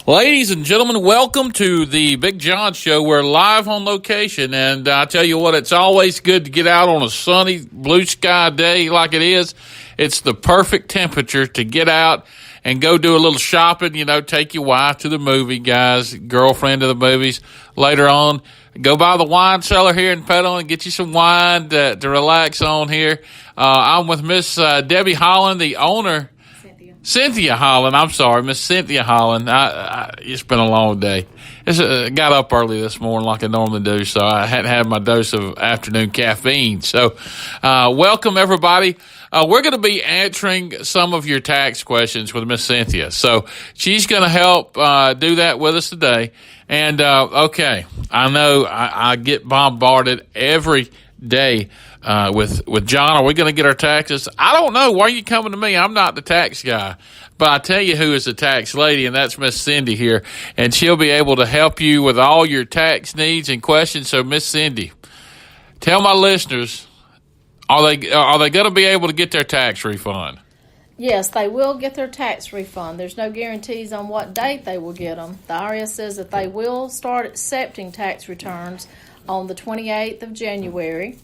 Ladies and gentlemen, welcome to the Big John Show. We're live on location, and I tell you what, it's always good to get out on a sunny, blue sky day like it is. It's the perfect temperature to get out and go do a little shopping, take your wife to the movie, guys, girlfriend to the movies. Later on, go by the wine cellar here in Petaluma and get you some wine to relax on here. I'm with Miss Debbie Holland, the owner. Cynthia Holland, I'm sorry, Miss Cynthia Holland. It's been a long day. Got up early this morning like I normally do, so I hadn't had my dose of afternoon caffeine. So welcome, everybody. We're going to be answering some of your tax questions with Miss Cynthia. So she's going to help do that with us today. And, okay, I know I get bombarded every day with John. Are we going to get our taxes? I don't know. Why are you coming to me? I'm not the tax guy. But I tell you who is the tax lady, and that's Miss Cindy here. And she'll be able to help you with all your tax needs and questions. So, Miss Cindy, tell my listeners, are they going to be able to get their tax refund? Yes, they will get their tax refund. There's no guarantees on what date they will get them. The IRS says that they will start accepting tax returns on the 28th of January.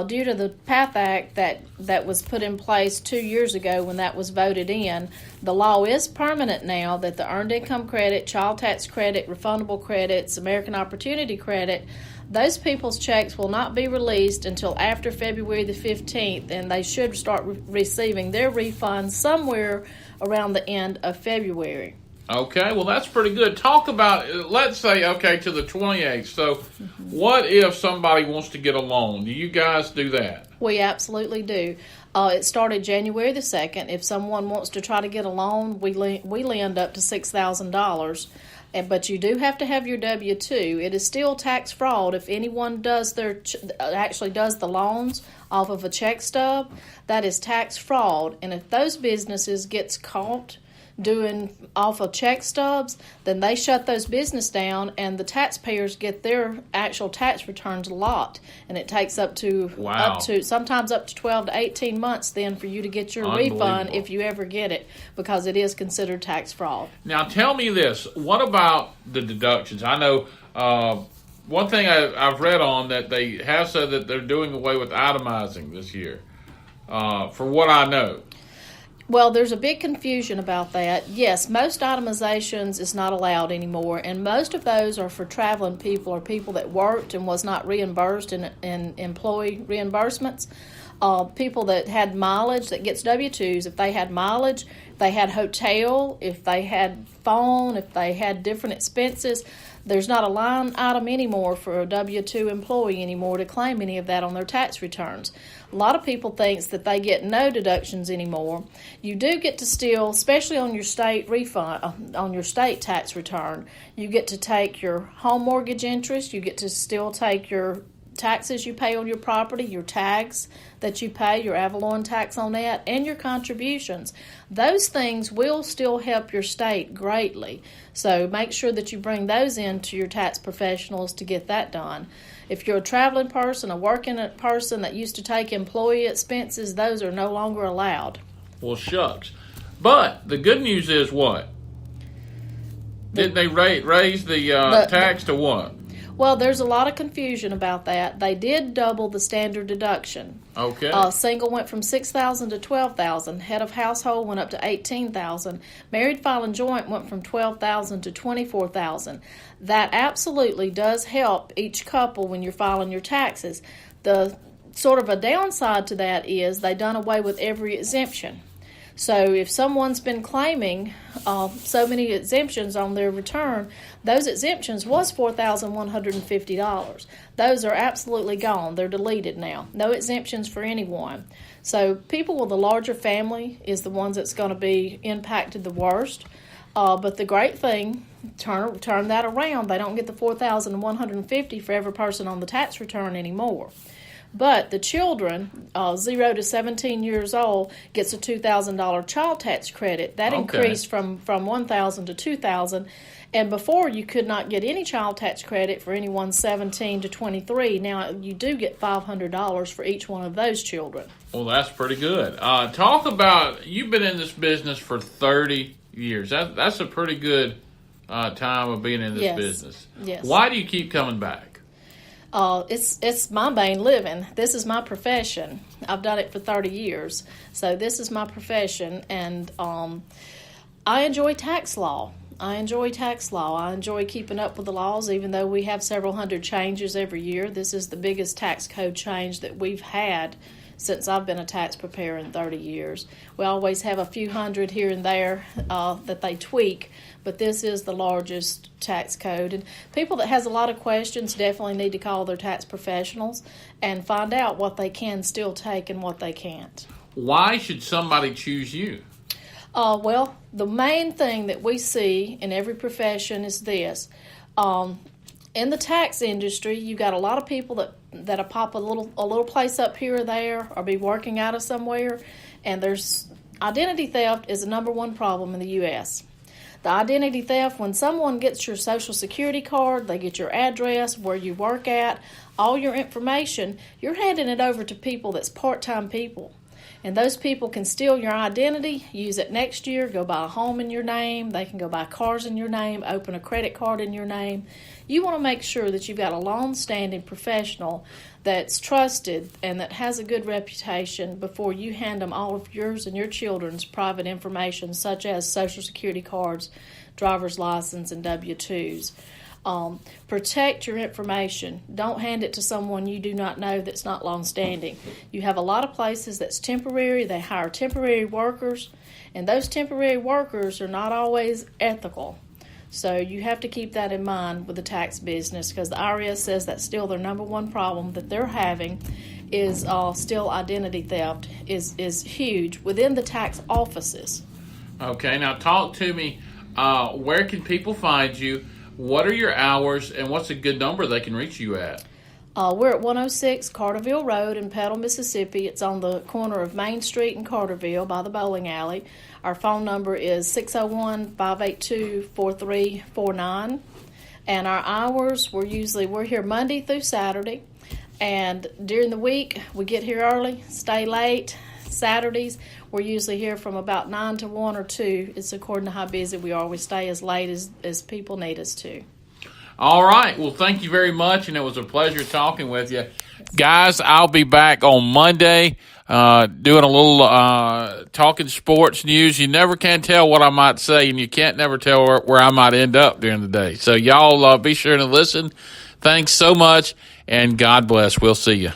Due to the PATH Act that was put in place 2 years ago when that was voted in, the law is permanent now that the Earned Income Credit, Child Tax Credit, Refundable Credits, American Opportunity Credit, those people's checks will not be released until after February the 15th, and they should start receiving their refunds somewhere around the end of February. Okay, well, that's pretty good. Talk about, let's say, to the 28th. So what if somebody wants to get a loan? Do you guys do that? We absolutely do. It started January the 2nd. If someone wants to try to get a loan, we lend up to $6,000. But you do have to have your W-2. It is still tax fraud if anyone does does the loans off of a check stub. That is tax fraud. And if those businesses gets caught doing off of check stubs, then they shut those business down, and the taxpayers get their actual tax returns locked, and it takes up to sometimes up to 12 to 18 months then for you to get your refund if you ever get it, because it is considered tax fraud. Now tell me this, what about the deductions? I know one thing I've read on that they have said that they're doing away with itemizing this year, for what I know. Well, there's a big confusion about that. Yes, most itemizations is not allowed anymore, and most of those are for traveling people or people that worked and was not reimbursed in employee reimbursements. People that had mileage that gets W-2s, if they had mileage, if they had hotel, if they had phone, if they had different expenses, there's not a line item anymore for a W-2 employee anymore to claim any of that on their tax returns. A lot of people think that they get no deductions anymore. You do get to still, especially on your state refund, on your state tax return, you get to take your home mortgage interest, you get to still take your taxes you pay on your property, your tags that you pay, your Avalon tax on that, and your contributions. Those things will still help your state greatly. So make sure that you bring those in to your tax professionals to get that done. If you're a traveling person, a working person that used to take employee expenses, those are no longer allowed. Well, shucks. But the good news is what? Did they raise the tax to what? Well, there's a lot of confusion about that. They did double the standard deduction. Okay. Single went from $6,000 to $12,000. Head of household went up to $18,000. Married filing joint went from $12,000 to $24,000. That absolutely does help each couple when you're filing your taxes. The sort of a downside to that is they done away with every exemption. So if someone's been claiming so many exemptions on their return, those exemptions was $4,150. Those are absolutely gone. They're deleted now. No exemptions for anyone. So people with a larger family is the ones that's going to be impacted the worst. But the great thing, turn that around. They don't get the $4,150 for every person on the tax return anymore. But the children, 0 to 17 years old, gets a $2,000 child tax credit. That increased from $1,000 to $2,000. And before, you could not get any child tax credit for anyone 17 to 23. Now, you do get $500 for each one of those children. Well, that's pretty good. Talk about, you've been in this business for 30 years. That's a pretty good time of being in this business. Yes. Why do you keep coming back? It's my main living. This is my profession. I've done it for 30 years. So this is my profession, and I enjoy tax law. I enjoy keeping up with the laws, even though we have several hundred changes every year. This is the biggest tax code change that we've had since I've been a tax preparer in 30 years. We always have a few hundred here and there that they tweak, but this is the largest tax code. And people that has a lot of questions definitely need to call their tax professionals and find out what they can still take and what they can't. Why should somebody choose you? Well, the main thing that we see in every profession is this. In the tax industry, you got a lot of people that'll pop a little place up here or there, or be working out of somewhere, and there's identity theft is the number one problem in the U.S. The identity theft, when someone gets your Social Security card, they get your address, where you work at, all your information, you're handing it over to people that's part-time people. And those people can steal your identity, use it next year, go buy a home in your name. They can go buy cars in your name, open a credit card in your name. You want to make sure that you've got a long-standing professional that's trusted and that has a good reputation before you hand them all of yours and your children's private information, such as Social Security cards, driver's license, and W-2s. Protect your information. Don't hand it to someone you do not know that's not long-standing. You have a lot of places that's temporary. They hire temporary workers, and those temporary workers are not always ethical. So you have to keep that in mind with the tax business, because the IRS says that's still their number one problem that they're having is still identity theft is huge within the tax offices. Okay, now talk to me. Where can people find you? What are your hours, and what's a good number they can reach you at? We're at 106 Carterville Road in Petal, Mississippi. It's on the corner of Main Street and Carterville by the bowling alley. Our phone number is 601-582-4349. And our hours, we're here Monday through Saturday. And during the week, we get here early, stay late. Saturdays, we're usually here from about 9 to 1 or 2. It's according to how busy we are. We stay as late as people need us to. All right. Well, thank you very much, and it was a pleasure talking with you. Guys, I'll be back on Monday doing a little talking sports news. You never can tell what I might say, and you can't never tell where I might end up during the day. So y'all be sure to listen. Thanks so much, and God bless. We'll see you.